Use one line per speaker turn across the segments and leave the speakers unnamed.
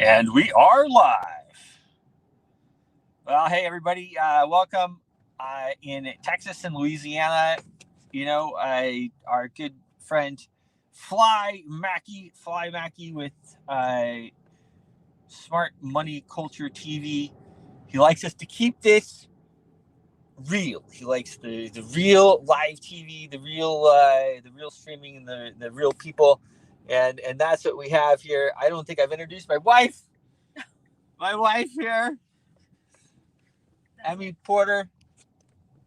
And we are live. Well, hey, everybody. Welcome in Texas and Louisiana. Our good friend Fly Mackey with Smart Money Culture TV. He likes us to keep this real. He likes the real live TV, the real streaming, and the real people. And that's what we have here. I don't think I've introduced my wife. My wife here, Emmy Porter.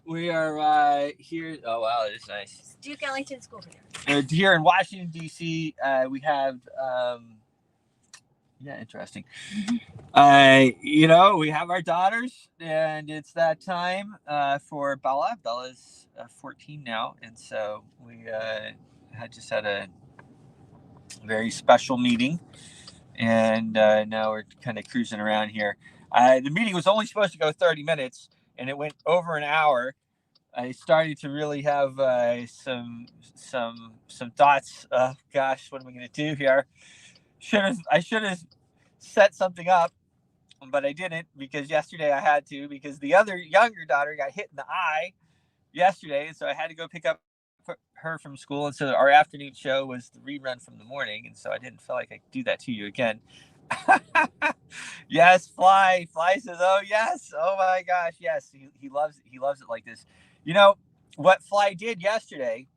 We are here. Oh wow, it's nice.
Duke Ellington School
Here in Washington D.C. We have interesting. We have our daughters, and it's that time for Bella. Bella's 14 now, and so we had a very special meeting, and now we're kind of cruising around here. The meeting was only supposed to go 30 minutes, and it went over an hour. I started to really have some thoughts. Gosh, what am I going to do here? I should have set something up, but I didn't because yesterday I had to, because the other younger daughter got hit in the eye yesterday, and so I had to go pick up her from school, and so our afternoon show was the rerun from the morning, and so I didn't feel like I could do that to you again. Yes, Fly says, oh yes, oh my gosh, yes, he loves it like this. You know what Fly did yesterday,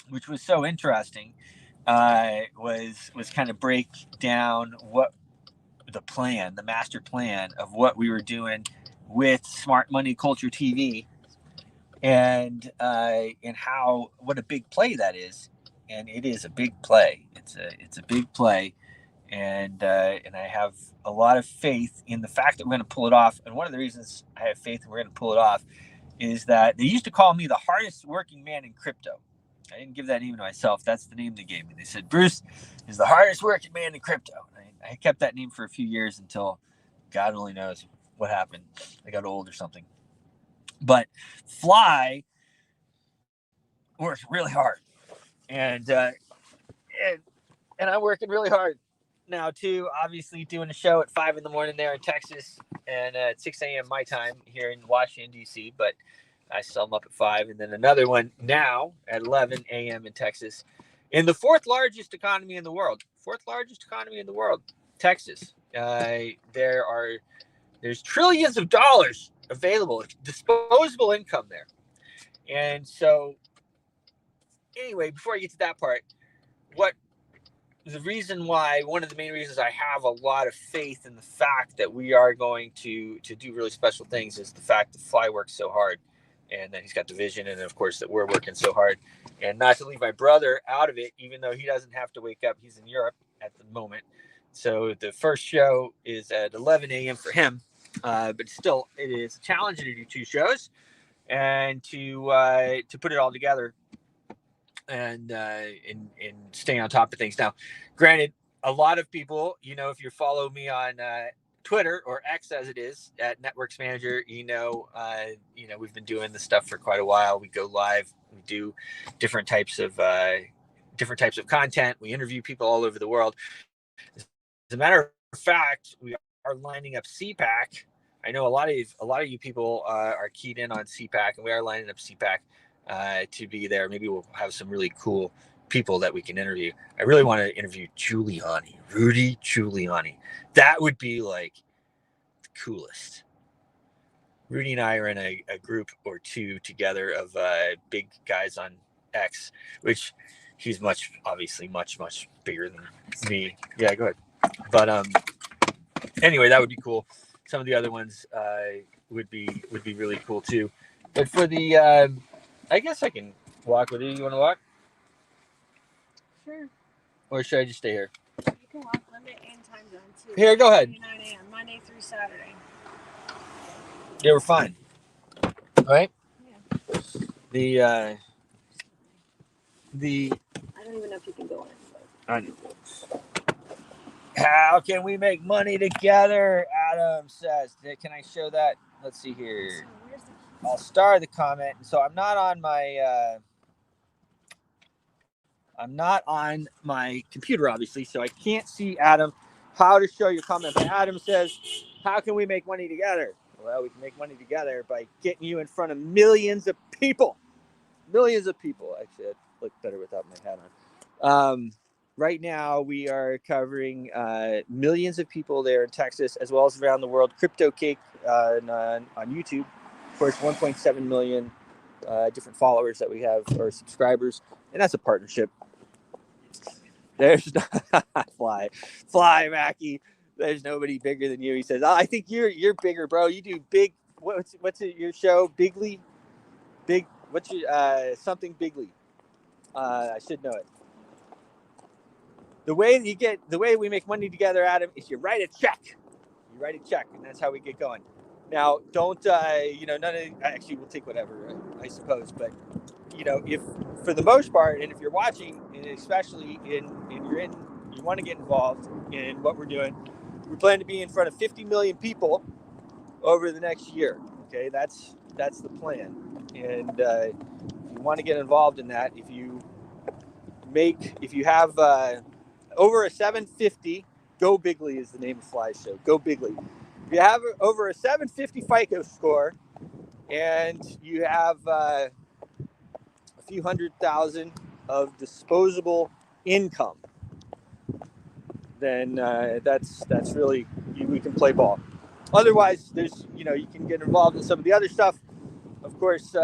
which was so interesting, was kind of break down what the master plan of what we were doing with Smart Money Culture TV, and what a big play that is. And it is a big play. It's a big play, and I have a lot of faith in the fact that we're going to pull it off. And one of the reasons I have faith that we're going to pull it off is that they used to call me the hardest working man in crypto. I didn't give that name to myself. That's the name they gave me. They said Bruce is the hardest working man in crypto. I kept that name for a few years until God only knows what happened. I got old or something. But Fly works really hard, and I'm working really hard now too. Obviously, doing a show at 5 a.m. there in Texas, and at 6 a.m. my time here in Washington D.C. But I still am up at 5, and then another one now at 11 a.m. in Texas, in the fourth largest economy in the world. Texas. There's trillions of dollars available, disposable income there, and so anyway, before I get to that part, one of the main reasons I have a lot of faith in the fact that we are going to do really special things is the fact that Fly works so hard, and that he's got the vision, and of course that we're working so hard. And not to leave my brother out of it, even though he doesn't have to wake up. He's in Europe at the moment. So the first show is at 11 a.m. for him. But still, it is a challenge to do 2 shows and to put it all together and stay on top of things. Now, granted, a lot of people, if you follow me on Twitter, or X as it is, at Networks Manager, we've been doing this stuff for quite a while. We go live, we do different types of content. We interview people all over the world. As a matter of fact, we are lining up CPAC. I know a lot of you people are keyed in on CPAC, and we are lining up CPAC to be there. Maybe we'll have some really cool people that we can interview. I really want to interview Rudy Giuliani. That would be like the coolest. Rudy and I are in a group or two together of big guys on X, which he's obviously much bigger than me. Yeah, go ahead. But anyway, that would be cool. Some of the other ones would be really cool too. But for the I guess I can walk with you. You want to walk?
Sure.
Or should I just stay here?
You can walk limit and time zone too.
Here, go ahead.
9 a.m. Monday through Saturday.
Yeah, we're fine. All right?
Yeah.
The
I don't even know if you can go in.
I know. How can we make money together? Adam says. Can I show that? Let's see here. I'll star the comment. So I'm not on my computer, obviously, so I can't see Adam. how to show your comment. But Adam says, how can we make money together? Well, we can make money together by getting you in front of millions of people. Millions of people. Actually, I'd look better without my hat on. Right now, we are covering millions of people there in Texas, as well as around the world. Crypto Cake on YouTube. Of course, 1.7 million different followers that we have, or subscribers, and that's a partnership. There's fly, Mackie. There's nobody bigger than you. He says, oh, I think you're bigger, bro. You do big. What's it, your show? Bigly, big. What's your something Bigly? I should know it. The way we make money together, Adam, is you write a check. You write a check, and that's how we get going. Now, don't none of actually we'll take whatever, I suppose, but if for the most part, and if you're watching, and especially you want to get involved in what we're doing, we plan to be in front of 50 million people over the next year. Okay, that's the plan, and if you want to get involved in that, if you have over a 750, Go Bigly is the name of Fly's show. Go Bigly. If you have over a 750 FICO score, and you have a few $100,000 of disposable income, then that's really we can play ball. Otherwise, there's you can get involved in some of the other stuff. Of course, we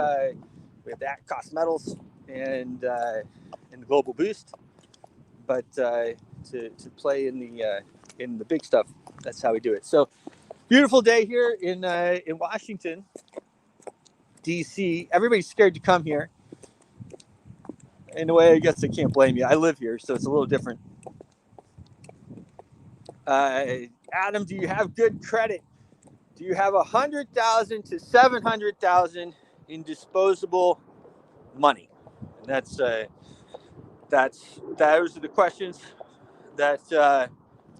have the Cost Metals and the Global Boost, but to play in the big stuff, that's how we do it. So, beautiful day here in Washington, D.C. Everybody's scared to come here. In a way, I guess I can't blame you. I live here, so it's a little different. Adam, do you have good credit? Do you have 100,000 to 700,000 in disposable money? And those are the questions that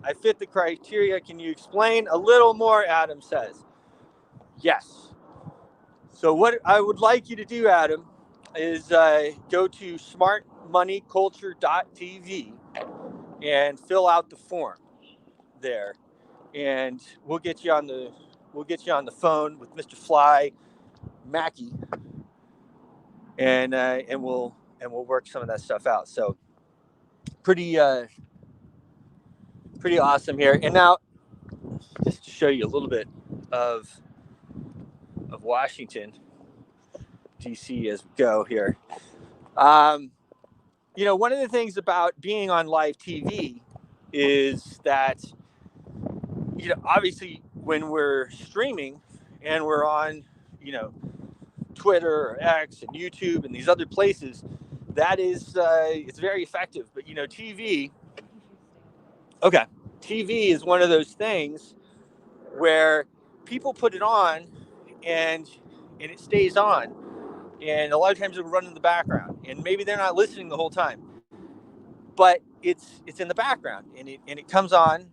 I fit the criteria. Can you explain a little more? Adam says, yes. So what I would like you to do, Adam, is go to smartmoneyculture.tv and fill out the form there, and we'll get you on the phone with Mr. Fly Mackie, and we'll work some of that stuff out. So pretty awesome here. And now, just to show you a little bit of Washington, D.C. as we go here. One of the things about being on live TV is that, obviously when we're streaming and we're on, Twitter or X and YouTube and these other places, that is, it's very effective. But, TV is one of those things where people put it on and it stays on. And a lot of times it'll run in the background, and maybe they're not listening the whole time, but it's in the background, and it comes on,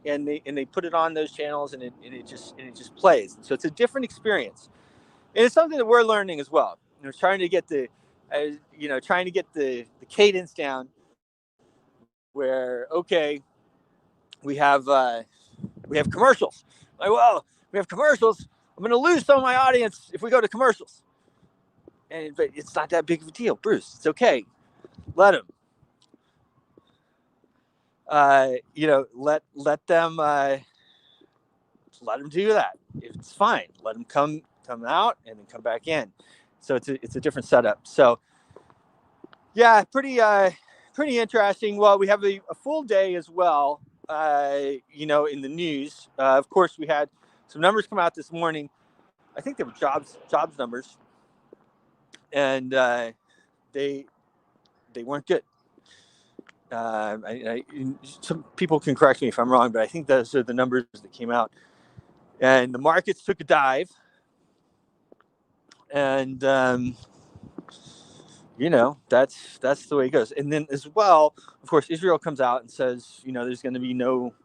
and they put it on those channels, and it just plays. So it's a different experience, and it's something that we're learning as well. Trying to get the cadence down, where we have commercials. Like, well, we have commercials. I'm going to lose some of my audience if we go to commercials. But it's not that big of a deal, Bruce. It's okay. Let them. Let them do that. It's fine. Let them come out and then come back in. So it's a different setup. So yeah, pretty interesting. Well, we have a full day as well. In the news. Of course, we had some numbers come out this morning. I think they were jobs numbers. And they weren't good. Some people can correct me if I'm wrong, but I think those are the numbers that came out. And the markets took a dive. And that's the way it goes. And then as well, of course, Israel comes out and says, there's going to be no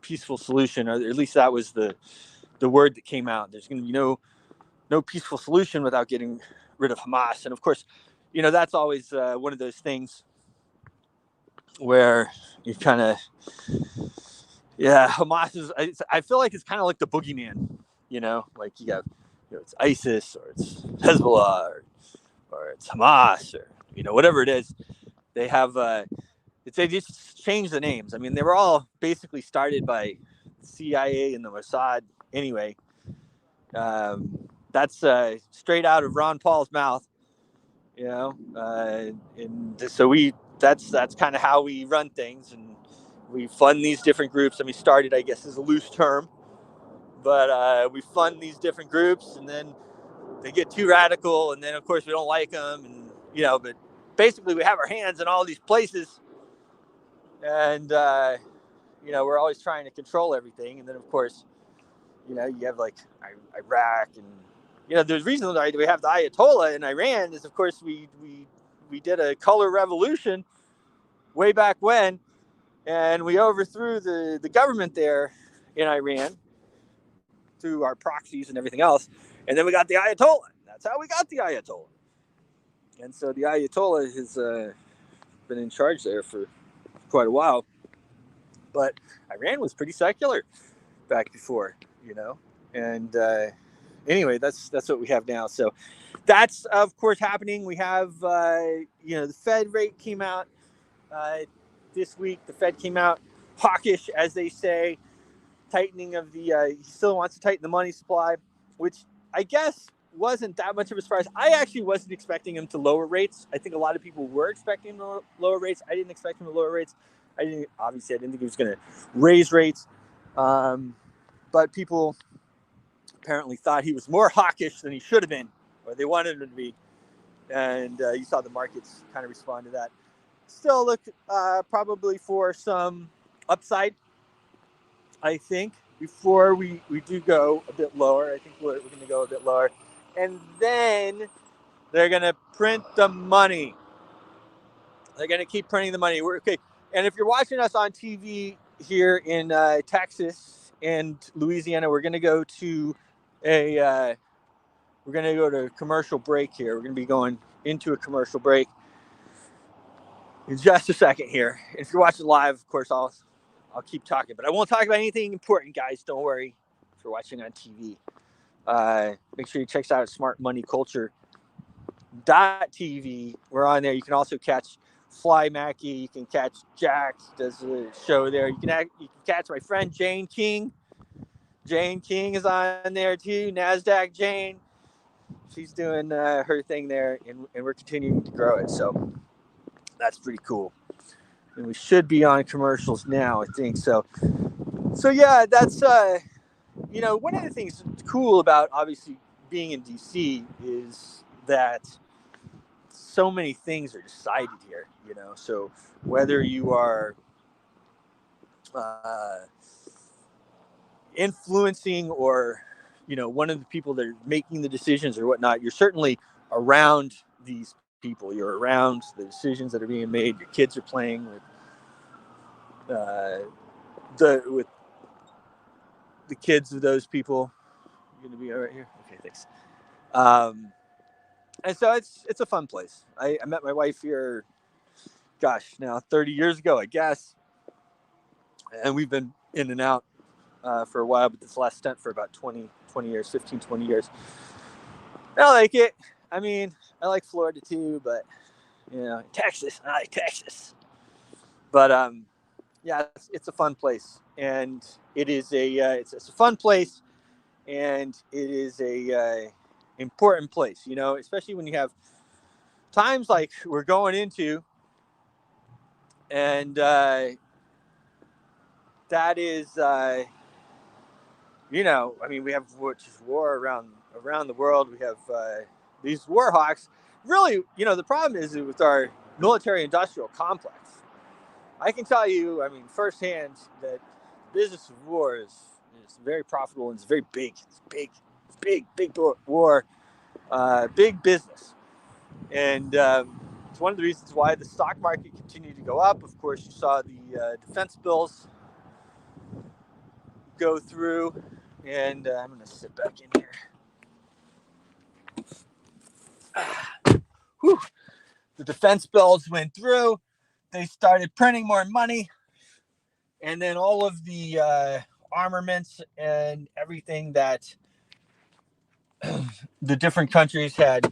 peaceful solution, or at least that was the word that came out. There's going to be no peaceful solution without getting rid of Hamas. And of course, that's always one of those things where you kind of, Yeah, Hamas is. I feel like it's kind of like the boogeyman. Like you got, it's ISIS or it's Hezbollah or it's Hamas or whatever it is. They have. They just changed the names. I mean, they were all basically started by CIA and the Mossad. Anyway, that's straight out of Ron Paul's mouth. And so that's kind of how we run things, and we fund these different groups. I mean, started, I guess, is a loose term, but we fund these different groups, and then they get too radical, and then of course we don't like them, and but basically we have our hands in all these places, and we're always trying to control everything, and then of course you have like Iraq, and the reason that we have the Ayatollah in Iran is, of course, we did a color revolution way back when, and we overthrew the government there in Iran through our proxies and everything else, and then we got the Ayatollah. That's how we got the Ayatollah. And so the Ayatollah has been in charge there for quite a while, but Iran was pretty secular back before, and anyway, that's what we have now. So that's of course happening. We have the Fed rate came out this week. The Fed came out hawkish, as they say, tightening of the. He still wants to tighten the money supply, which I guess wasn't that much of a surprise. I actually wasn't expecting him to lower rates. I think a lot of people were expecting him to lower rates. I didn't expect him to lower rates. I didn't think he was going to raise rates, but people apparently thought he was more hawkish than he should have been, or they wanted him to be, and you saw the markets kind of respond to that. Still look probably for some upside, I think, before we do go a bit lower. I think we're going to go a bit lower, and then they're going to print the money. They're going to keep printing the money. Okay, and if you're watching us on TV here in Texas and Louisiana, we're going to go to a commercial break here. We're going to be going into a commercial break in just a second here. If you're watching live, of course, I'll keep talking, but I won't talk about anything important, guys. Don't worry. If you're watching on TV, make sure you check us out at smartmoneyculture.tv. We're on there. You can also catch Fly Mackey. You can catch Jax, does a show there. You can catch my friend Jane King. Jane King is on there too. NASDAQ Jane. She's doing her thing there, and we're continuing to grow it. So that's pretty cool. And we should be on commercials now, I think. So yeah, that's one of the things cool about obviously being in DC is that so many things are decided here. So whether you are influencing or one of the people that are making the decisions or whatnot, you're certainly around these people. You're around the decisions that are being made. Your kids are playing with the kids of those people. You're gonna be all right here. Okay, thanks. And so it's a fun place. I met my wife here, now 30 years ago, I guess, and we've been in and out for a while, but this last stint for about 20 years, 15, 20 years. I like it. I mean, I like Florida too, but Texas, I like Texas. But yeah, it's a fun place, and it is it's a fun place, and it is a important place. Especially when you have times like we're going into, and that is. I mean, we have war around the world. We have these war hawks. Really, the problem is with our military-industrial complex. I can tell you, I mean, firsthand that the business of war is very profitable and it's very big. It's big war, big business. And it's one of the reasons why the stock market continued to go up. Of course, you saw the defense bills go through. And I'm going to sit back in here. The defense bills went through. They started printing more money. and then all of the armaments and everything that the different countries had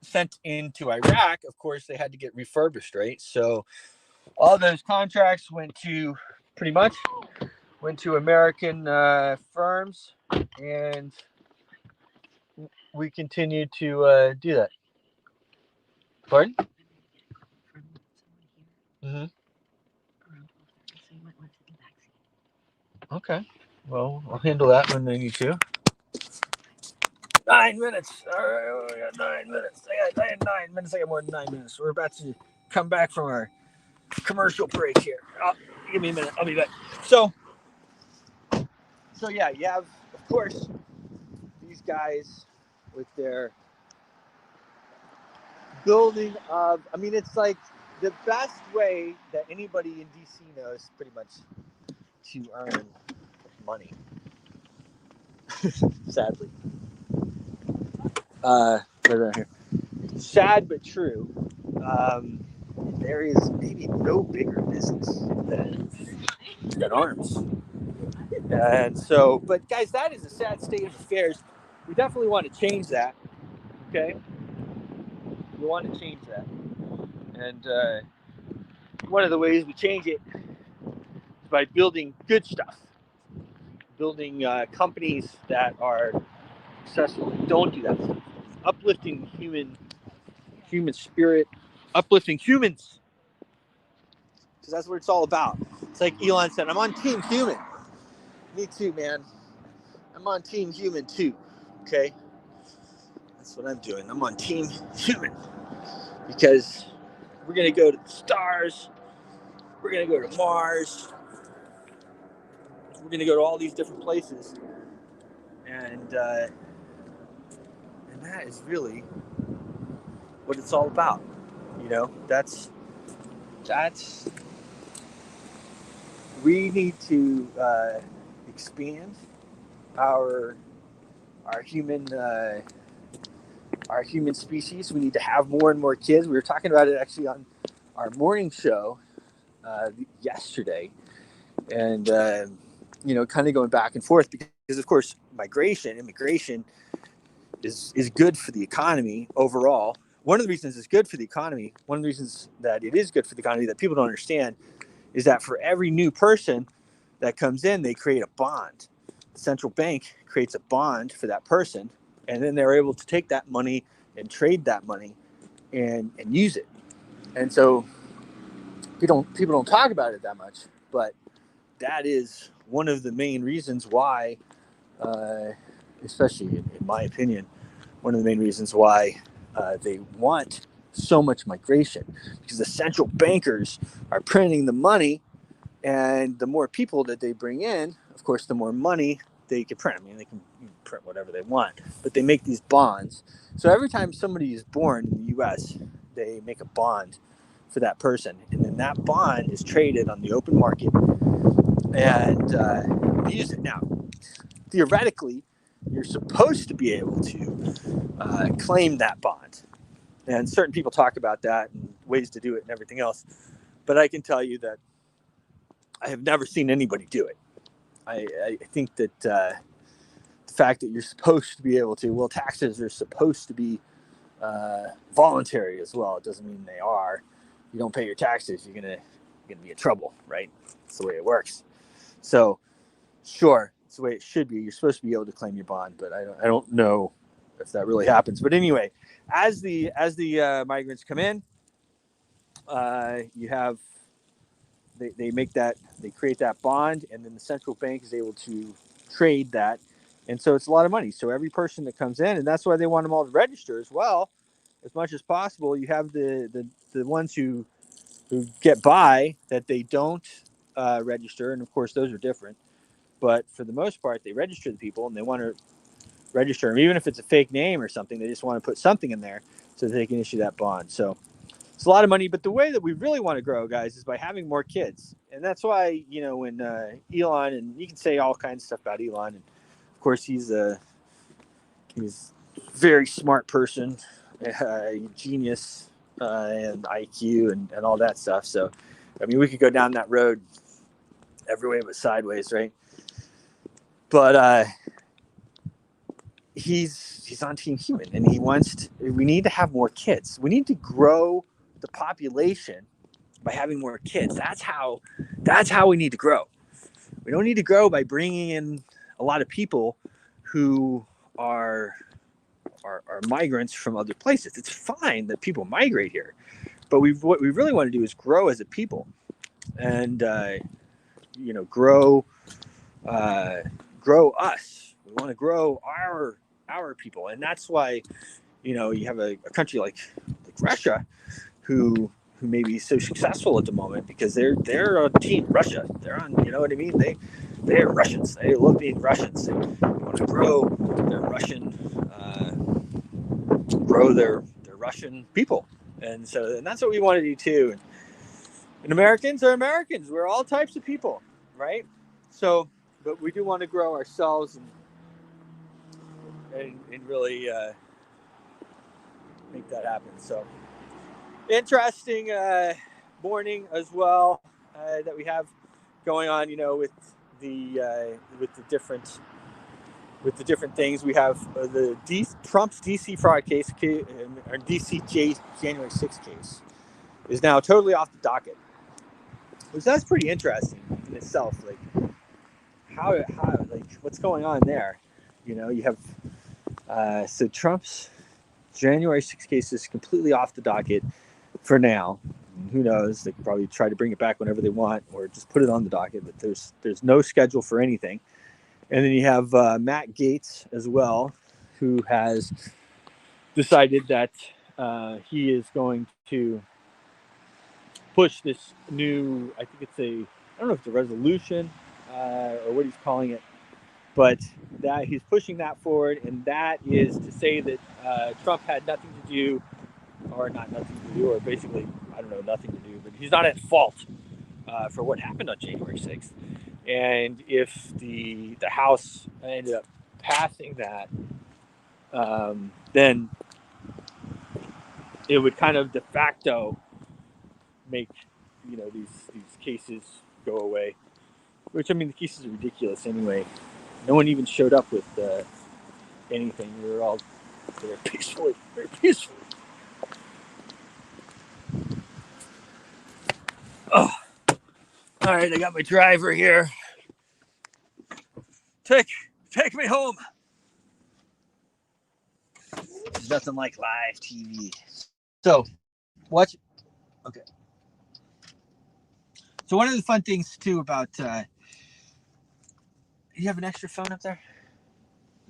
sent into Iraq, of course, they had to get refurbished, right? So all those contracts went to American firms, and we continue to do that. Pardon? Mm-hmm. Okay. Well, I'll handle that when I need to. 9 minutes. All right, we got 9 minutes. I had 9 minutes. I got more than 9 minutes. We're about to come back from our commercial break here. Give me a minute. I'll be back. So yeah, you have, of course, these guys with their building of. I mean, it's like the best way that anybody in DC knows, pretty much, to earn money. Sadly, right around here. Sad but true. There is maybe no bigger business than arms. And so, but guys, that is a sad state of affairs. We definitely want to change that. Okay, we want to change that, and one of the ways we change it is by building good stuff, building companies that are successful and don't do that stuff, uplifting human spirit, uplifting humans, because that's what it's all about. It's like Elon said, I'm on Team Human. Me too, man. I'm on Team Human too. Okay, that's what I'm doing. I'm on Team Human because we're gonna go to the stars. We're gonna go to Mars. We're gonna go to all these different places, and that is really what it's all about. You know, that's we need to expand our human species. We need to have more and more kids. We were talking about it actually on our morning show yesterday, and kind of going back and forth because of course immigration is good for the economy overall. One of the reasons it's good for the economy, one of the reasons that it is good for the economy that people don't understand is that for every new person that comes in, they create a bond. The central bank creates a bond for that person, and then they're able to take that money and trade that money and use it. And so people don't talk about it that much, but that is one of the main reasons why, especially in my opinion, one of the main reasons why they want so much migration, because the central bankers are printing the money, and the more people that they bring in, of course, the more money they can print. I mean, they can print whatever they want, but they make these bonds. So every time somebody is born in the U.S., they make a bond for that person, and then that bond is traded on the open market and use it. Now, theoretically, you're supposed to be able to claim that bond, and certain people talk about that and ways to do it and everything else. But I can tell you that I have never seen anybody do it. I think that the fact that you're supposed to be able to, well, taxes are supposed to be voluntary as well. It doesn't mean they are. You don't pay your taxes, you're gonna be in trouble, right? That's the way it works. So, sure, it's the way it should be. You're supposed to be able to claim your bond, but I don't know if that really happens. But anyway, as the migrants come in, you have they create that bond, and then the central bank is able to trade that, and so it's a lot of money. So every person that comes in, and that's why they want them all to register as well, as much as possible. You have the ones who get by that they don't register, and of course those are different. But for the most part, they register the people, and they want to register them, even if it's a fake name or something. They just want to put something in there so that they can issue that bond. So it's a lot of money, but the way that we really want to grow, guys, is by having more kids. And that's why, when Elon, and you can say all kinds of stuff about Elon, and of course he's a very smart person, genius, and IQ and all that stuff. So I mean, we could go down that road every way but sideways, right? But he's on Team Human, and we need to have more kids. We need to grow the population by having more kids. That's how we need to grow. We don't need to grow by bringing in a lot of people who are migrants from other places. It's fine that people migrate here, but what we really want to do is grow as a people, and grow us. We want to grow our people, and that's why you have a country like Russia who may be so successful at the moment because they're on Team Russia. They're on, you know what I mean? They're Russians. They love being Russians. They want to grow their Russian people, and that's what we want to do too. And Americans are Americans. We're all types of people, right? So, but we do want to grow ourselves and really make that happen. So, interesting morning as well that we have going on. With the different things we have. Trump's DC fraud case, or DC January 6th case, is now totally off the docket, which that's pretty interesting in itself. Like how what's going on there? You have so Trump's January 6th case is completely off the docket for now. Who knows? They could probably try to bring it back whenever they want, or just put it on the docket. But there's no schedule for anything. And then you have Matt Gaetz as well, who has decided that he is going to push this new, I think I don't know if it's a resolution or what he's calling it, but that he's pushing that forward, and that is to say that Trump had nothing to do, or not nothing to do, or basically, I don't know, nothing to do, but he's not at fault for what happened on January 6th. And if the House ended up passing that, then it would kind of de facto make these cases go away. Which, I mean, the cases are ridiculous anyway. No one even showed up with anything. We were all there peacefully, very peacefully. Oh, all right. I got my driver here. Take me home. There's nothing like live TV. So, watch. Okay. So one of the fun things too about you have an extra phone up there?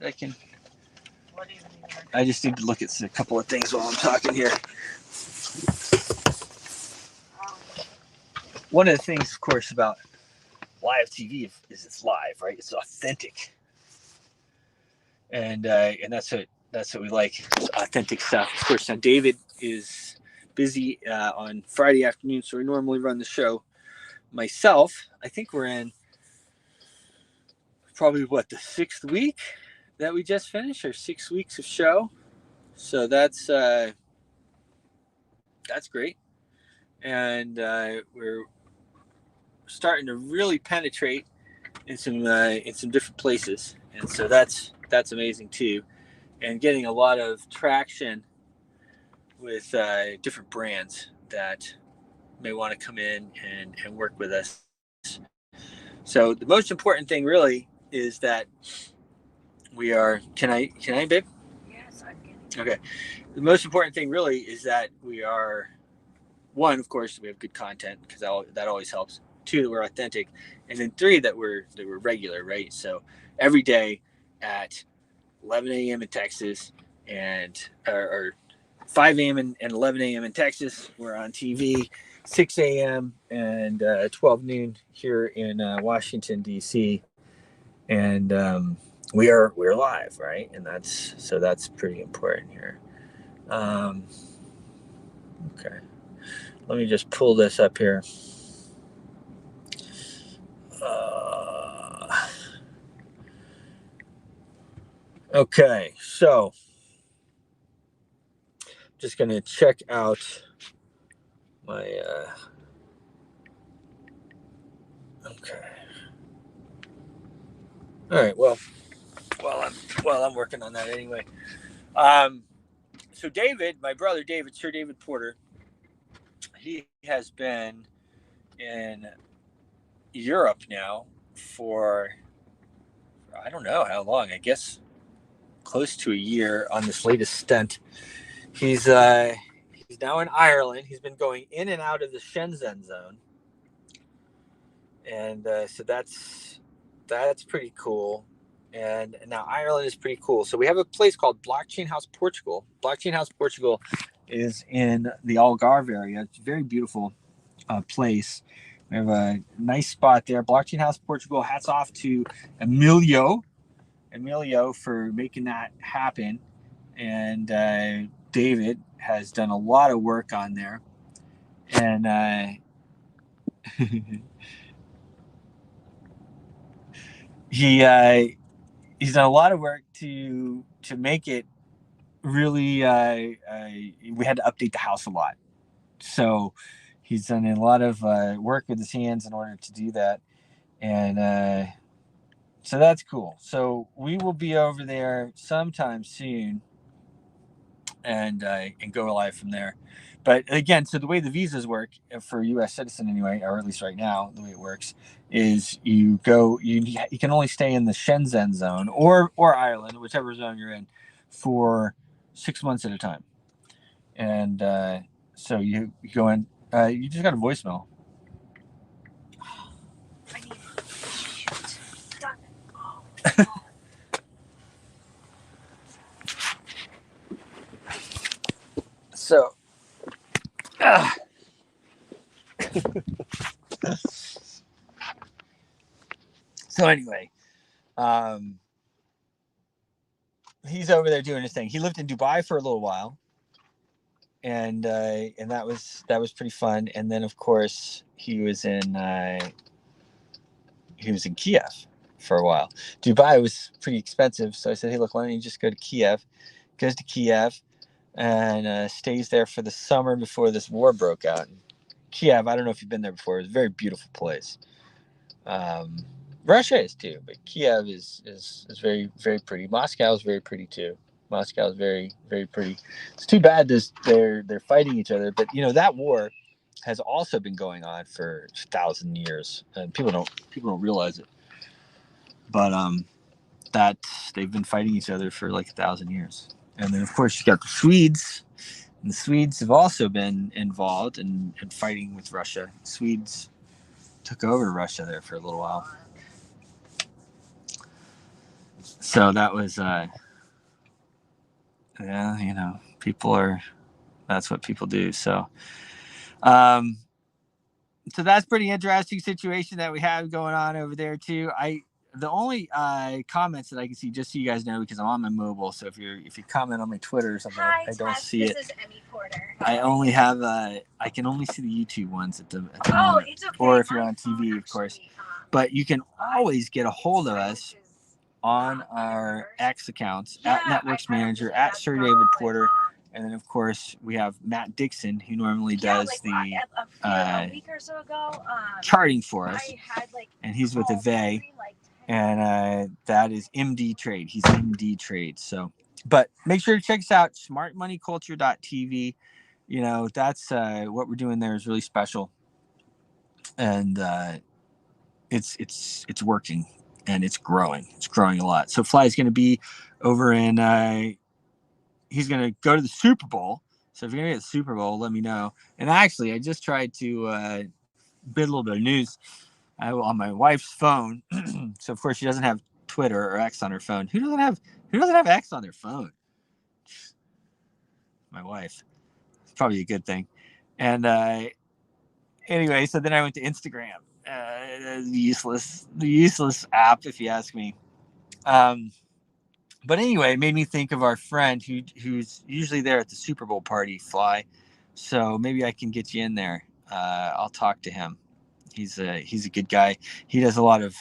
I can.
What do you mean?
I just need to look at a couple of things while I'm talking here. One of the things, of course, about live TV is it's live, right? It's authentic, and that's what we like. It's authentic stuff. Of course, now David is busy on Friday afternoon, so we normally run the show. Myself, I think we're in probably the 6th week that we just finished, or 6 weeks of show. So that's great, and we're starting to really penetrate in some different places, and so that's amazing too, and getting a lot of traction with different brands that may want to come in and work with us. So the most important thing really is that we are. Can I, babe?
Yes, I can.
Okay. The most important thing really is that we are, one, of course, we have good content, because that always helps. 2, that we're authentic, and then 3, that we're regular, right? So every day at 11 a.m. in Texas, and or 5 a.m. and 11 a.m. in Texas, we're on TV. 6 a.m. and 12 noon here in Washington, D.C. And we're live, right? And that's pretty important here. Okay, let me just pull this up here. Okay, so just gonna check out my Okay. All right. Well, I'm working on that anyway. So David, my brother David, Sir David Porter, he has been in Europe now for I don't know how long. I guess close to a year on this latest stint. He's now in Ireland. He's been going in and out of the Shenzhen zone, and so that's pretty cool. And now Ireland is pretty cool. So we have a place called Blockchain House Portugal. Blockchain House Portugal is in the Algarve area. It's a very beautiful place. We have a nice spot there. Blockchain House Portugal. Hats off to Emilio for making that happen. And David has done a lot of work on there. And he's done a lot of work to make it really. We had to update the house a lot, so he's done a lot of work with his hands in order to do that, and so that's cool. So we will be over there sometime soon, and go live from there. But again, so the way the visas work for U.S. citizen anyway, or at least right now, the way it works is you can only stay in the Shenzhen zone or Ireland, whichever zone you're in, for 6 months at a time. And so you go in. You just got a voicemail.
I need it. Shit. Done it. Oh, God.
So. So anyway, he's over there doing his thing. He lived in Dubai for a little while, and that was pretty fun. And then of course he was in Kiev for a while. Dubai was pretty expensive, so I said, "Hey, look, why don't you just go to Kiev?" Goes to Kiev and stays there for the summer before this war broke out. Kiev, I don't know if you've been there before. It's a very beautiful place. Russia is too, but Kiev is very, very pretty. Moscow is very pretty too. Moscow is very, very pretty. It's too bad they're fighting each other, but that war has also been going on for 1,000 years, and people don't realize it. But that they've been fighting each other for like 1,000 years, and then of course you got the Swedes. And the Swedes have also been involved in fighting with Russia. The Swedes took over Russia there for a little while. So that was, that's what people do. So, so that's pretty interesting situation that we have going on over there too. The only comments that I can see, just so you guys know, because I'm on my mobile. So if you comment on my Twitter or something,
Hi,
I don't
Tess,
see it.
This is Emmy Porter.
I only have I can only see the YouTube ones at the moment.
It's okay.
Or if you're on TV, of course. But you can always get a hold of us on our X accounts at Networks Manager, at Sir David Porter, and then of course we have Matt Dixon, who normally does
a week or so ago,
charting for us, and he's with Ave, and that is MD Trade. He's MD Trade. So, but make sure to check us out, smartmoneyculture.tv. That's what we're doing there is really special, and it's working. And it's growing. It's growing a lot. So Fly is going to be over in. He's going to go to the Super Bowl. So if you're going to get the Super Bowl, let me know. And actually, I just tried to bid a little bit of news on my wife's phone. So of course she doesn't have Twitter or X on her phone. Who doesn't have X on their phone? My wife. It's probably a good thing. And anyway, so then I went to Instagram. The useless app, if you ask me. But anyway, it made me think of our friend who's usually there at the Super Bowl party, Fly. So maybe I can get you in there. I'll talk to him. He's a good guy. He does a lot of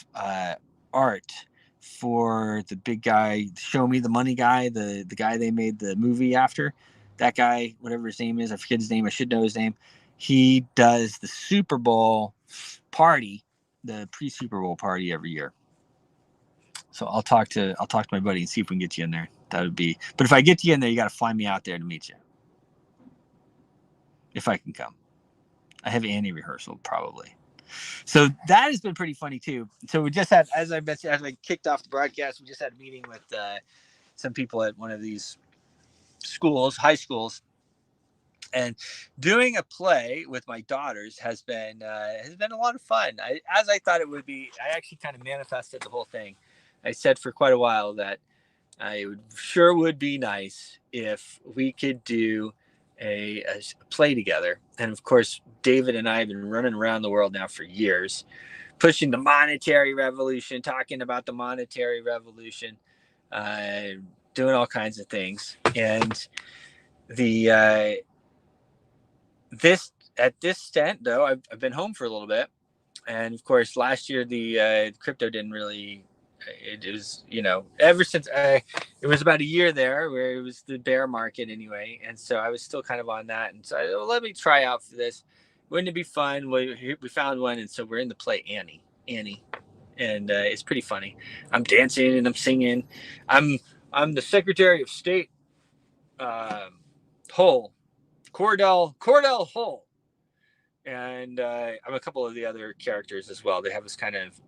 art for the big guy, Show Me the Money guy, the guy they made the movie after. That guy, whatever his name is, I forget his name. I should know his name. He does the Super Bowl party the pre-Super Bowl party every year. So I'll talk to my buddy and see if we can get you in there. That would be. But if I get you in there, you got to fly me out there to meet you. If I can come, I have Annie rehearsal probably. So that has been pretty funny too. So we just had, as I mentioned, as I kicked off the broadcast, we just had a meeting with some people at one of these schools, high schools, and doing a play with my daughters has been a lot of fun. As I thought it would be. I actually kind of manifested the whole thing. I said for quite a while that it would be nice if we could do a play together. And of course, David and I have been running around the world now for years, pushing the monetary revolution, talking about the monetary revolution, doing all kinds of things. And the this stint though, I've been home for a little bit, and of course last year the crypto didn't really. It was, ever since it was about a year there where it was the bear market anyway, and so I was still kind of on that, and so let me try out for this. Wouldn't it be fun? We found one, and so we're in the play Annie, and it's pretty funny. I'm dancing and I'm singing. I'm the Secretary of State, Hull, Cordell Hull, and I'm a couple of the other characters as well. They have us kind of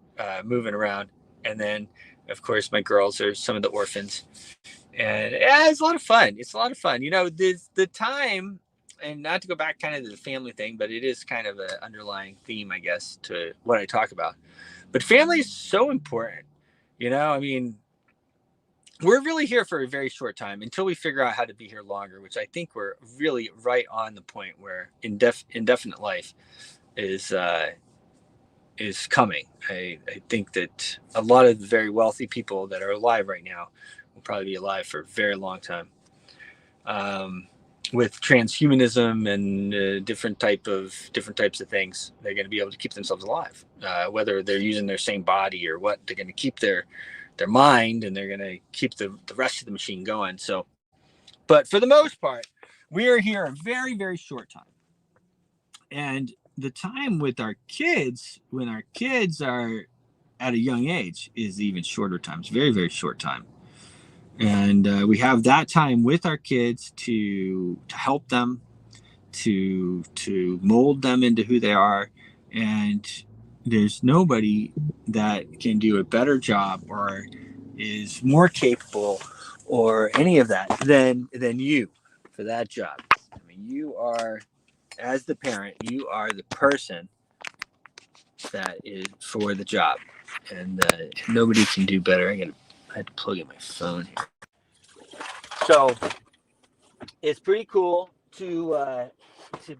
moving around. And then, of course, my girls are some of the orphans. And yeah, it's a lot of fun. The time, and not to go back kind of to the family thing, but it is kind of an underlying theme, I guess, to what I talk about. But family is so important. I mean, we're really here for a very short time until we figure out how to be here longer, which I think we're really right on the point where indefinite life is coming. I think that a lot of the very wealthy people that are alive right now will probably be alive for a very long time. With transhumanism and different types of things, they're going to be able to keep themselves alive, whether they're using their same body or what. They're going to keep their mind, and they're going to keep the rest of the machine going. So, but for the most part, we are here a very, very short time. And the time with our kids, when our kids are at a young age, is even shorter times, very, very short time. And we have that time with our kids to help them, to mold them into who they are. And there's nobody that can do a better job or is more capable or any of that than you for that job. I mean, you are, as the parent, you are the person that is for the job, and nobody can do better. I had to plug in my phone here. So it's pretty cool to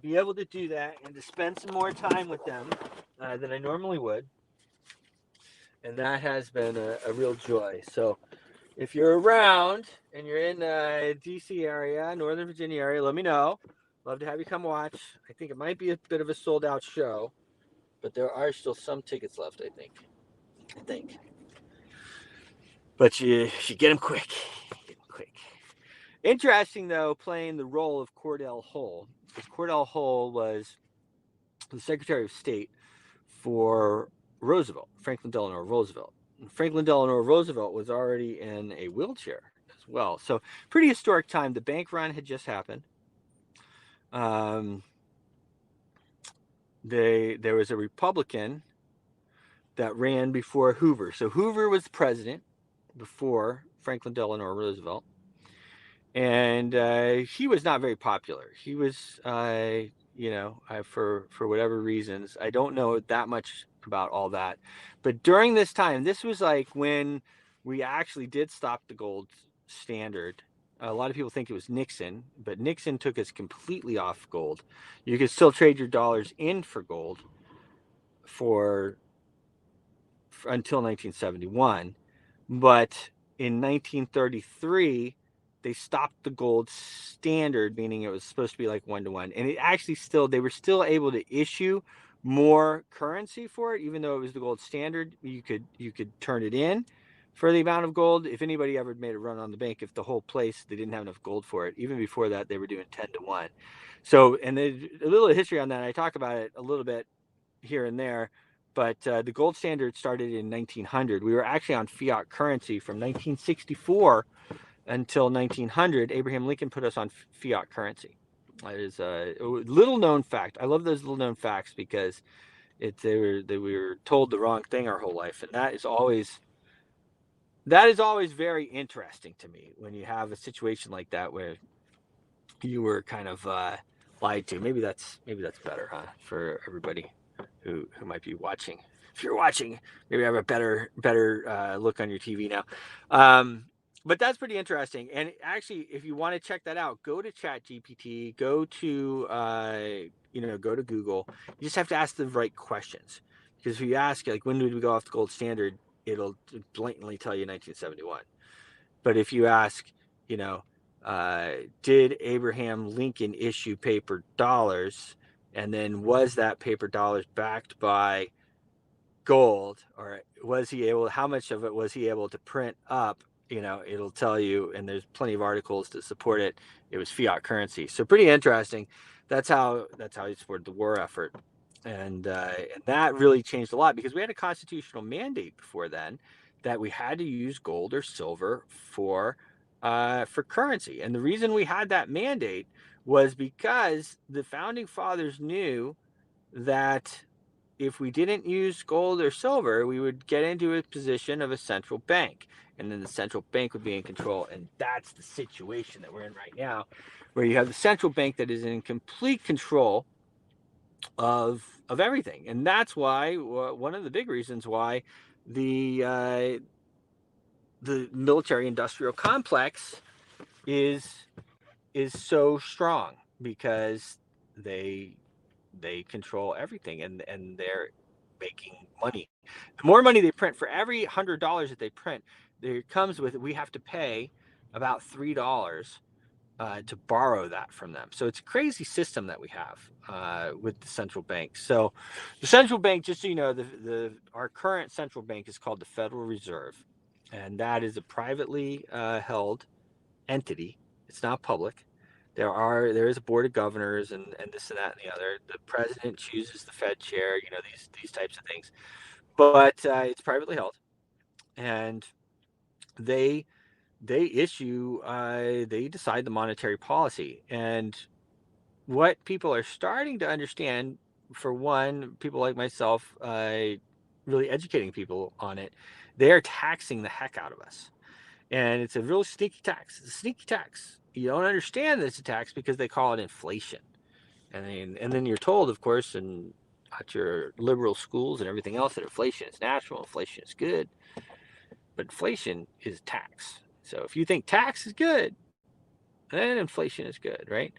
be able to do that and to spend some more time with them than I normally would, and that has been a real joy. So if you're around and you're in the DC area, Northern Virginia area, let me know. Love to have you come watch. I think it might be a bit of a sold out show, but there are still some tickets left, I think. But you should get them quick. Interesting, though, playing the role of Cordell Hull, because Cordell Hull was the Secretary of State for Roosevelt, Franklin Delano Roosevelt. And Franklin Delano Roosevelt was already in a wheelchair as well. So pretty historic time. The bank run had just happened. There was a Republican that ran before Hoover. So Hoover was president before Franklin Delano Roosevelt, and he was not very popular. He was, for whatever reasons, I don't know that much about all that. But during this time, this was like when we actually did stop the gold standard. A lot of people think it was Nixon, but Nixon took us completely off gold. You could still trade your dollars in for gold for until 1971. But in 1933, they stopped the gold standard, meaning it was supposed to be like 1-to-1. And it actually they were still able to issue more currency for it, even though it was the gold standard. You could turn it in for the amount of gold. If anybody ever made a run on the bank, if the whole place, they didn't have enough gold for it, even before that, they were doing 10-to-1. So, and a little history on that, I talk about it a little bit here and there, But the gold standard started in 1900. We were actually on fiat currency from 1964 until 1900. Abraham Lincoln put us on fiat currency. That is a little known fact. I love those little known facts because we were told the wrong thing our whole life, and that is always very interesting to me when you have a situation like that where you were kind of lied to. Maybe that's better, huh, for everybody who might be watching. If you're watching, maybe have a better look on your TV now. But that's pretty interesting. And actually, if you want to check that out, go to ChatGPT, go to go to Google. You just have to ask the right questions, because if you ask like when did we go off the gold standard, it'll blatantly tell you 1971. But if you ask, you know, did Abraham Lincoln issue paper dollars, and then was that paper dollars backed by gold, or was he able? How much of it was he able to print up? It'll tell you, and there's plenty of articles to support it. It was fiat currency, so pretty interesting. That's how he supported the war effort, and that really changed a lot because we had a constitutional mandate before then that we had to use gold or silver for currency, and the reason we had that mandate was because the founding fathers knew that if we didn't use gold or silver, we would get into a position of a central bank, and then the central bank would be in control. And that's the situation that we're in right now, where you have the central bank that is in complete control of everything. And that's why one of the big reasons why the military industrial complex is so strong, because they control everything, and they're making money. The more money they print, for every $100 that they print, there comes with, we have to pay about $3 to borrow that from them. So it's a crazy system that we have with the central bank. So the central bank, just so you know, our current central bank is called the Federal Reserve, and that is a privately held entity. It's not public. There is a board of governors and this and that and the other. The president chooses the Fed chair, these types of things. But it's privately held, and they issue they decide the monetary policy. And what people are starting to understand, for one, people like myself, really educating people on it, they are taxing the heck out of us. And it's a real sneaky tax. It's a sneaky tax. You don't understand that it's a tax because they call it inflation. And then you're told, of course, and at your liberal schools and everything else, that inflation is natural, inflation is good. But inflation is tax. So if you think tax is good, then inflation is good, right?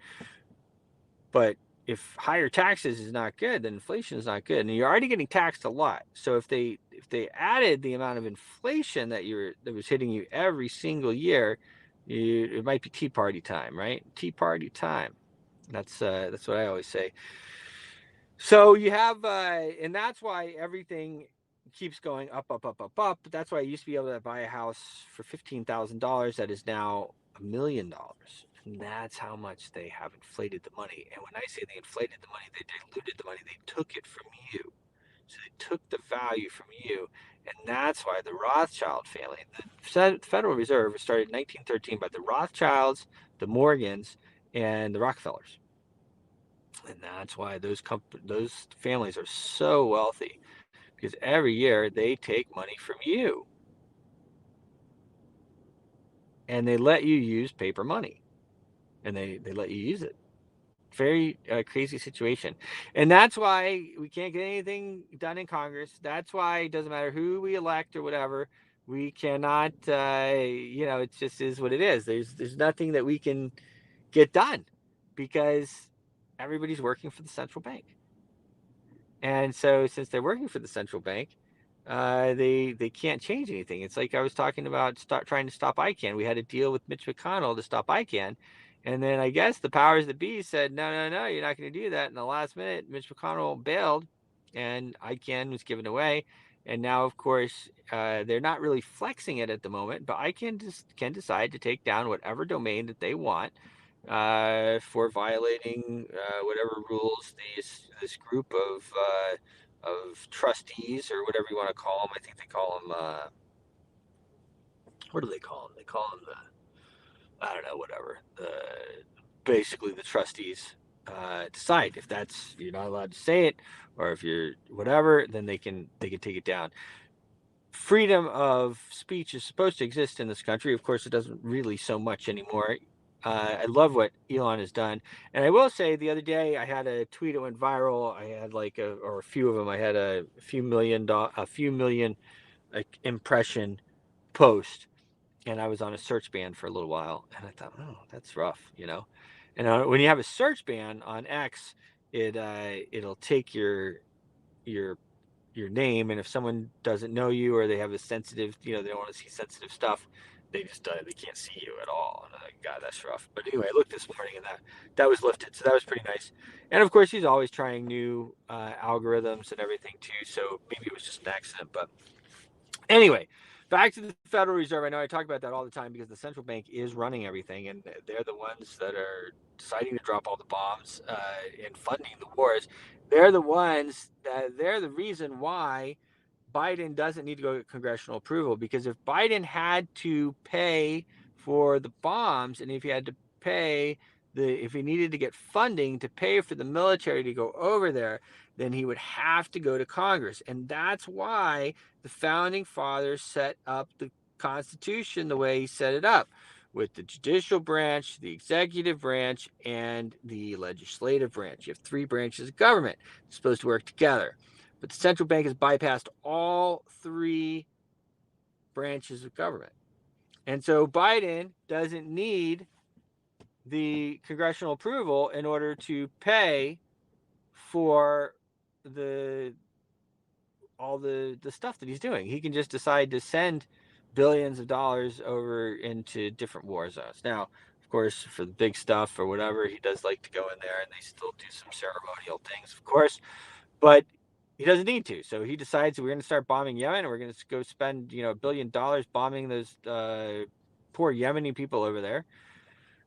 But if higher taxes is not good, then inflation is not good, and you're already getting taxed a lot. So if they added the amount of inflation that was hitting you every single year, it might be Tea Party time, right? Tea Party time. That's what I always say. So you have, and that's why everything keeps going up, up, up, up, up. But that's why I used to be able to buy a house for $15,000 that is now $1 million. And that's how much they have inflated the money. And when I say they inflated the money, they diluted the money. They took it from you. So they took the value from you. And that's why the Rothschild family, the Federal Reserve, was started in 1913 by the Rothschilds, the Morgans, and the Rockefellers. And that's why those families are so wealthy, because every year they take money from you. And they let you use paper money. And they let you use it. Very crazy situation. And that's why we can't get anything done in Congress. That's why it doesn't matter who we elect or whatever. We cannot, it just is what it is. There's nothing that we can get done because everybody's working for the central bank. And so since they're working for the central bank, they can't change anything. It's like I was talking about trying to stop ICANN. We had a deal with Mitch McConnell to stop ICANN. And then I guess the powers that be said, no, you're not going to do that. In the last minute, Mitch McConnell bailed and ICANN was given away. And now, of course, they're not really flexing it at the moment, but ICANN can decide to take down whatever domain that they want for violating whatever rules this group of trustees or whatever you want to call them. I think they call them, what do they call them? They call them I don't know, whatever. Basically, the trustees decide if that's you're not allowed to say it, or if you're whatever, then they can take it down. Freedom of speech is supposed to exist in this country. Of course, it doesn't really so much anymore. I love what Elon has done, and I will say the other day I had a tweet that went viral. I had or a few of them. I had a few million like impression post, and I was on a search ban for a little while, and I thought, oh, that's rough. And when you have a search ban on X, it'll take your your name, and if someone doesn't know you or they have a sensitive, they don't want to see sensitive stuff, they can't see you at all. And I'm like, God, that's rough. But anyway, I looked this morning, and that was lifted, so that was pretty nice. And of course, he's always trying new algorithms and everything too. So maybe it was just an accident, but anyway, back to the Federal Reserve. I know I talk about that all the time because the central bank is running everything, and they're the ones that are deciding to drop all the bombs and funding the wars. They're the reason why Biden doesn't need to go get congressional approval, because if Biden had to pay for the bombs, and if he had to pay if he needed to get funding to pay for the military to go over there, then he would have to go to Congress. And that's why the founding fathers set up the Constitution the way he set it up, with the judicial branch, the executive branch, and the legislative branch. You have three branches of government supposed to work together. But the central bank has bypassed all three branches of government. And so Biden doesn't need the congressional approval in order to pay for all the stuff that he's doing. He can just decide to send billions of dollars over into different war zones. Now, of course, for the big stuff or whatever, he does like to go in there, and they still do some ceremonial things, of course, but he doesn't need to. So he decides we're going to start bombing Yemen, and we're going to go spend $1 billion bombing those poor Yemeni people over there,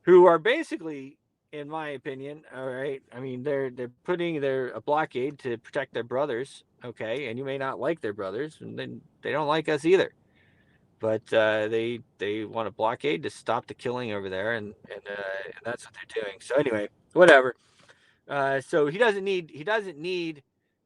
who are basically, in my opinion, all right. I mean, they're putting a blockade to protect their brothers, okay, and you may not like their brothers, and then they don't like us either, but they want a blockade to stop the killing over there, and that's what they're doing. So anyway, whatever. So he doesn't need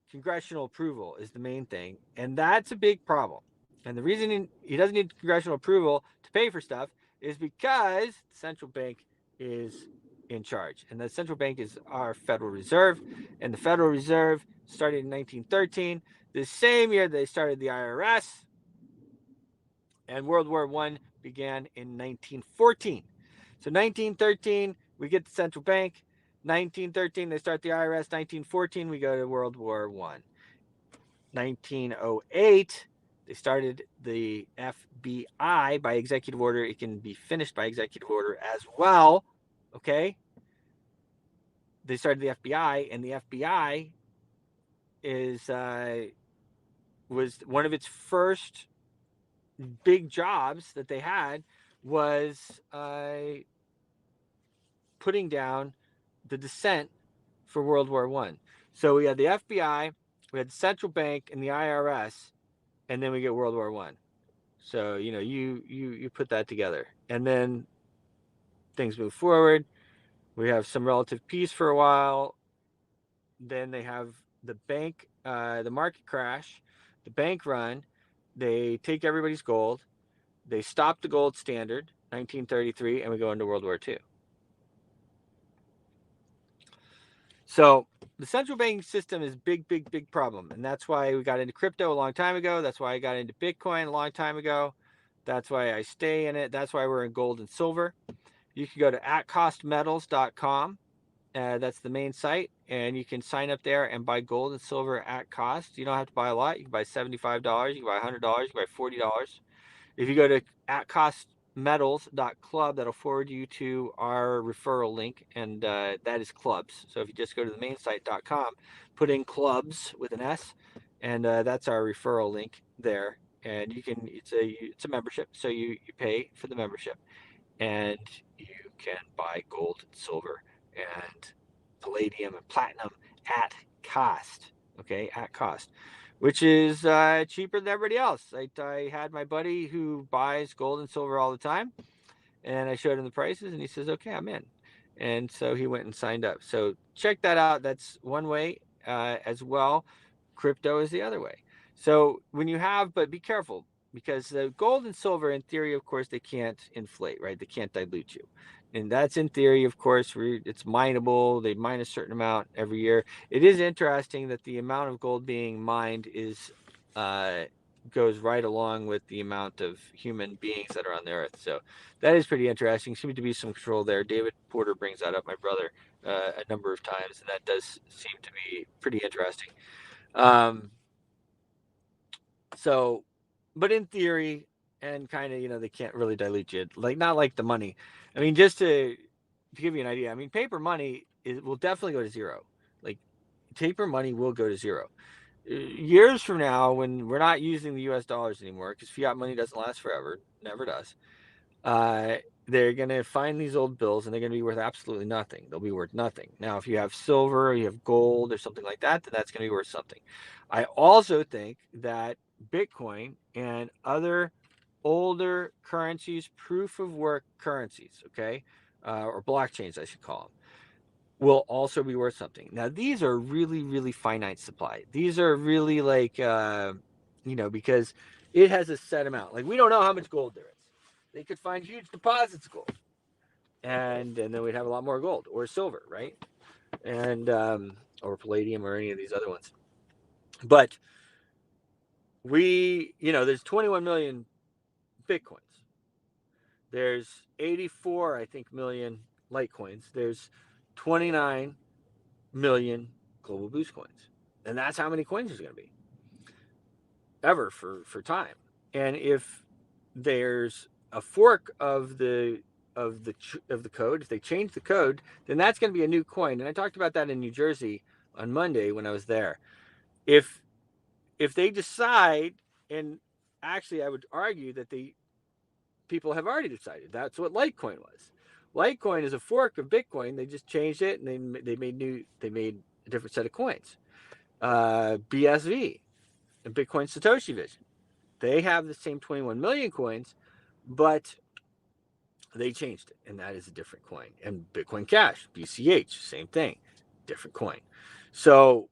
congressional approval is the main thing, and that's a big problem. And the reason he doesn't need congressional approval to pay for stuff is because the central bank is in charge, and the central bank is our Federal Reserve, and the Federal Reserve started in 1913, the same year they started the IRS, and World War I began in 1914. So 1913, we get the central bank. 1913, they start the IRS. 1914, we go to World War I. 1908, they started the FBI by executive order. It can be finished by executive order as well. Okay? They started the FBI, and the FBI was one of its first big jobs that they had was putting down the dissent for World War I. So we had the FBI, we had the central bank, and the IRS, and then we get World War I. So you put that together, and then things move forward. We have some relative peace for a while. Then they have the bank, the market crash, the bank run. They take everybody's gold. They stop the gold standard, 1933, and we go into World War II. So the central banking system is big, big, big problem. And that's why we got into crypto a long time ago. That's why I got into Bitcoin a long time ago. That's why I stay in it. That's why we're in gold and silver. You can go to atcostmetals.com. That's the main site. And you can sign up there and buy gold and silver at cost. You don't have to buy a lot. You can buy $75. You can buy $100. You can buy $40. If you go to atcostmetals.club, that'll forward you to our referral link, and that is clubs. So if you just go to the mainsite.com, put in clubs with an S, and that's our referral link there. And it's a membership, so you pay for the membership, and you can buy gold and silver and palladium and platinum at cost. okay, at cost, which is cheaper than everybody else. I had my buddy who buys gold and silver all the time, and I showed him the prices, and he says, "Okay, I'm in." And so he went and signed up. So check that out. That's one way as well. Crypto is the other way. So when you have, but be careful because the gold and silver, in theory, of course, they can't inflate, right? They can't dilute you. And that's in theory, of course, it's mineable. They mine a certain amount every year. It is interesting that the amount of gold being mined is goes right along with the amount of human beings that are on the earth. So that is pretty interesting. Seems to be some control there. David Porter brings that up, my brother, a number of times, and that does seem to be pretty interesting. So, but in theory, and kind of, they can't really dilute you, like not like the money. I mean, just to give you an idea, I mean, paper money will definitely go to zero. Like paper money will go to zero. Years from now, when we're not using the U.S. dollars anymore, because fiat money doesn't last forever, never does. Uh, they're going to find these old bills and they're going to be worth absolutely nothing. They'll be worth nothing. Now, if you have silver, or you have gold, or something like that, then that's going to be worth something. I also think that Bitcoin and other older currencies, proof of work currencies, okay, or blockchains, I should call them, will also be worth something. Now, these are really, really finite supply. These are really like, because it has a set amount. Like we don't know how much gold there is. They could find huge deposits of gold, and then we'd have a lot more gold or silver, right? And or palladium or any of these other ones. But there's 21 million bitcoins. There's 84, I think, million Litecoins. There's 29 million Global Boost coins, and that's how many coins there's going to be ever for time. And if there's a fork of the code, if they change the code, then that's going to be a new coin. And I talked about that in New Jersey on Monday when I was there. If they decide, and actually I would argue that people have already decided that's what Litecoin was. Litecoin is a fork of Bitcoin. They just changed it and they made a different set of coins. BSV and Bitcoin Satoshi Vision. They have the same 21 million coins, but they changed it, and that is a different coin. And Bitcoin Cash, BCH, same thing, different coin. So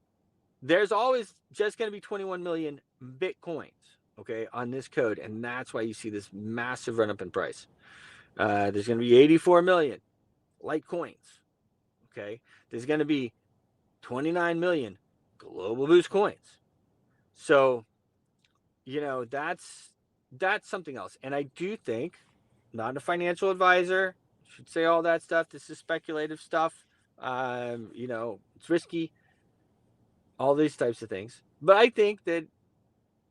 there's always just going to be 21 million Bitcoins, okay, on this code, and that's why you see this massive run up in price. There's going to be 84 million Litecoins, okay. There's going to be 29 million Global Boost coins. So that's something else. And I do think, not a financial advisor, should say all that stuff. This is speculative stuff. It's risky, all these types of things. But I think that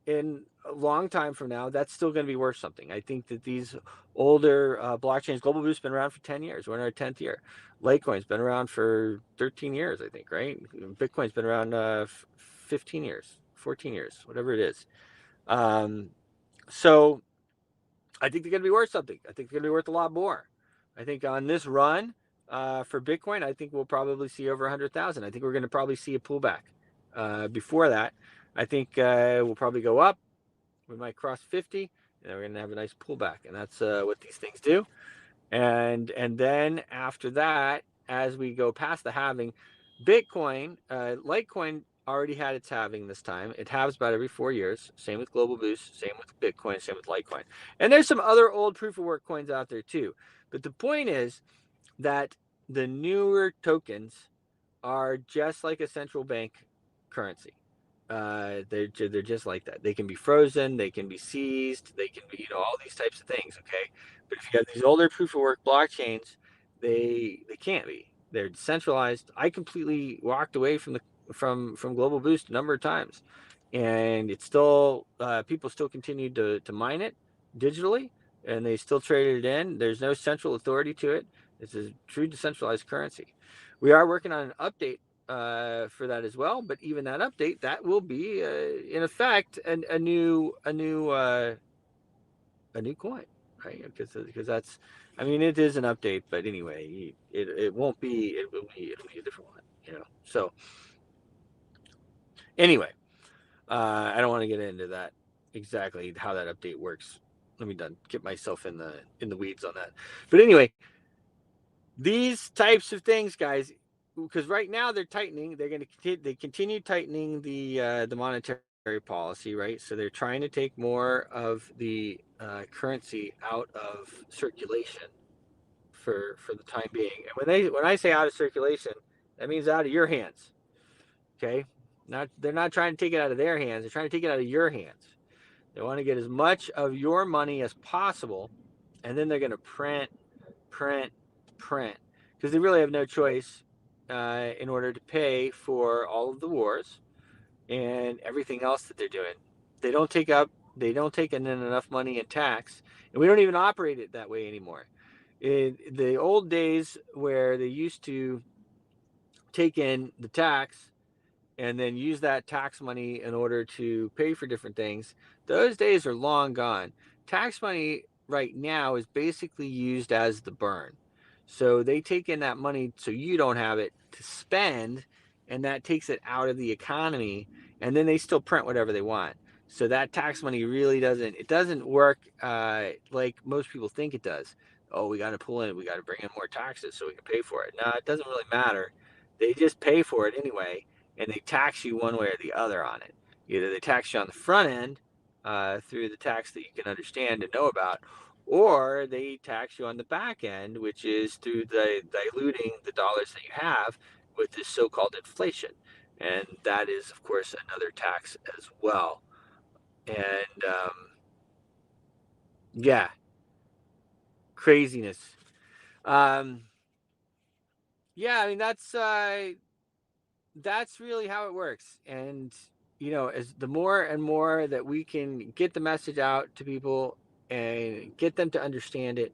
in a long time from now, that's still going to be worth something. I think that these older blockchains, Global Boost's been around for 10 years. We're in our 10th year. Litecoin's been around for 13 years, I think, right? Bitcoin's been around 15 years, 14 years, whatever it is. So I think they're going to be worth something. I think they're going to be worth a lot more. I think on this run for Bitcoin, I think we'll probably see over 100,000. I think we're going to probably see a pullback. Before that, I think we'll probably go up. We might cross 50, and we're going to have a nice pullback, and that's what these things do. And then after that, as we go past the halving, Bitcoin, Litecoin already had its halving this time. It halves about every 4 years. Same with Global Boost, same with Bitcoin, same with Litecoin. And there's some other old proof of work coins out there too. But the point is that the newer tokens are just like a central bank currency. They're just like that. They can be frozen, they can be seized, they can be all these types of things. Okay, but if you have these older proof of work blockchains, they can't be. They're decentralized. I completely walked away from Global Boost a number of times, and it's still people still continue to mine it digitally, and they still traded it in. There's no central authority to it. It's a true decentralized currency. We are working on an update for that as well. But even that update, that will be in effect a new coin, right? Because that's, I mean, it is an update, but anyway, it won't be. It'll be a different one, So Anyway, I don't want to get into that exactly how that update works. Let me get myself in the weeds on that. But anyway, these types of things, guys, because right now they're tightening. They're going to continue tightening the monetary policy, right? So they're trying to take more of the currency out of circulation for the time being. And when I say out of circulation, that means out of your hands. Okay, they're not trying to take it out of their hands. They're trying to take it out of your hands. They want to get as much of your money as possible, and then they're going to print, because they really have no choice in order to pay for all of the wars and everything else that they're doing. They don't take in enough money in tax, and we don't even operate it that way anymore. In the old days where they used to take in the tax and then use that tax money in order to pay for different things, those days are long gone. Tax money right now is basically used as the burn. So they take in that money so you don't have it to spend, and that takes it out of the economy, and then they still print whatever they want. So that tax money really doesn't work like most people think it does. Oh, we got to we got to bring in more taxes so we can pay for it. No, it doesn't really matter. They just pay for it anyway, and they tax you one way or the other on it. Either they tax you on the front end through the tax that you can understand and know about, or they tax you on the back end, which is through diluting the dollars that you have with this so-called inflation. And that is, of course, another tax as well. And yeah, craziness. Um, yeah, I mean that's really how it works. And as the more and more that we can get the message out to people and get them to understand it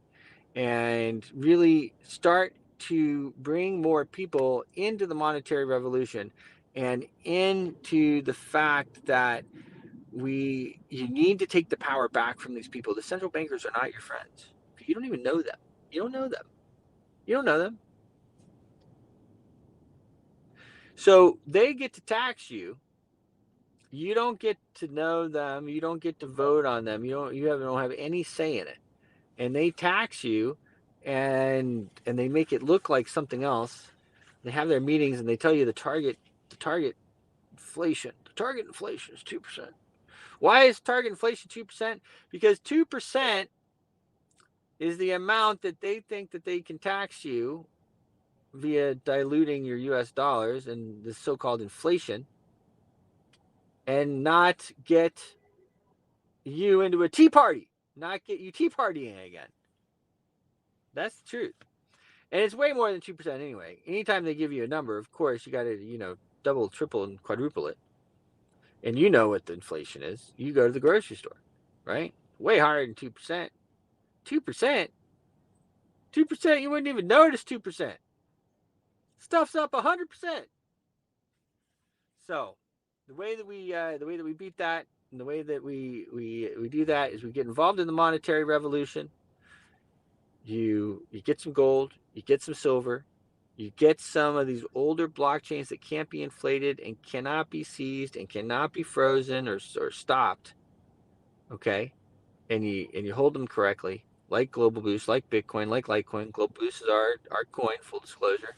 and really start to bring more people into the monetary revolution and into the fact that you need to take the power back from these people. The central bankers are not your friends. You don't even know them. You don't know them. You don't know them. So they get to tax you. You don't get to know them. You don't get to vote on them. You don't have any say in it. And they tax you, and they make it look like something else. They have their meetings and they tell you the target inflation. The target inflation is 2%. Why is target inflation 2%? Because 2% is the amount that they think that they can tax you via diluting your US dollars and the so-called inflation, and not get you into a tea party, not get you tea partying again. That's the truth. And it's way more than 2% anyway. Anytime they give you a number, of course, you got to, double, triple, and quadruple it. And you know what the inflation is. You go to the grocery store, right? Way higher than 2%. 2%? 2%, you wouldn't even notice 2%. Stuff's up 100%. So, the way that we beat that, and the way that we do that is we get involved in the monetary revolution. You get some gold, you get some silver, you get some of these older blockchains that can't be inflated and cannot be seized and cannot be frozen or stopped. Okay, and you hold them correctly, like Global Boost, like Bitcoin, like Litecoin. Global Boost is our coin, full disclosure,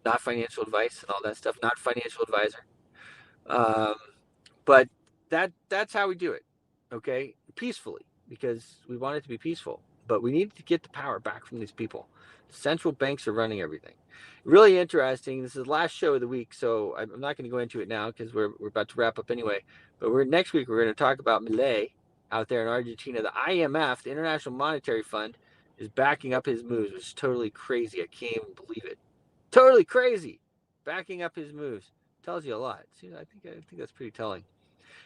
not financial advice and all that stuff. Not financial advisor. Um, but that's how we do it. Okay, peacefully, because we want it to be peaceful. But we need to get the power back from these people. Central banks are running everything. Really interesting. This is the last show of the week, so I'm not going to go into it now because we're about to wrap up anyway. But next week we're going to talk about Milei out there in Argentina. The IMF, the International Monetary Fund, is backing up his moves, which is totally crazy. I can't even believe it. Totally crazy. Backing up his moves tells you a lot. See, I think that's pretty telling.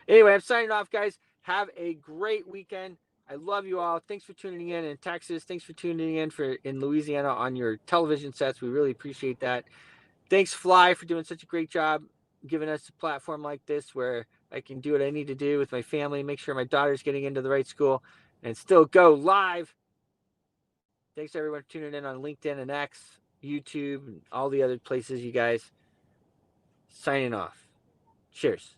Anyway, I'm signing off, guys. Have a great weekend. I love you all. Thanks for tuning in Texas. Thanks for tuning in Louisiana on your television sets. We really appreciate that. Thanks, Fly, for doing such a great job giving us a platform like this where I can do what I need to do with my family, make sure my daughter's getting into the right school, and still go live. Thanks, everyone, for tuning in on LinkedIn and X, YouTube, and all the other places, you guys. Signing off. Cheers.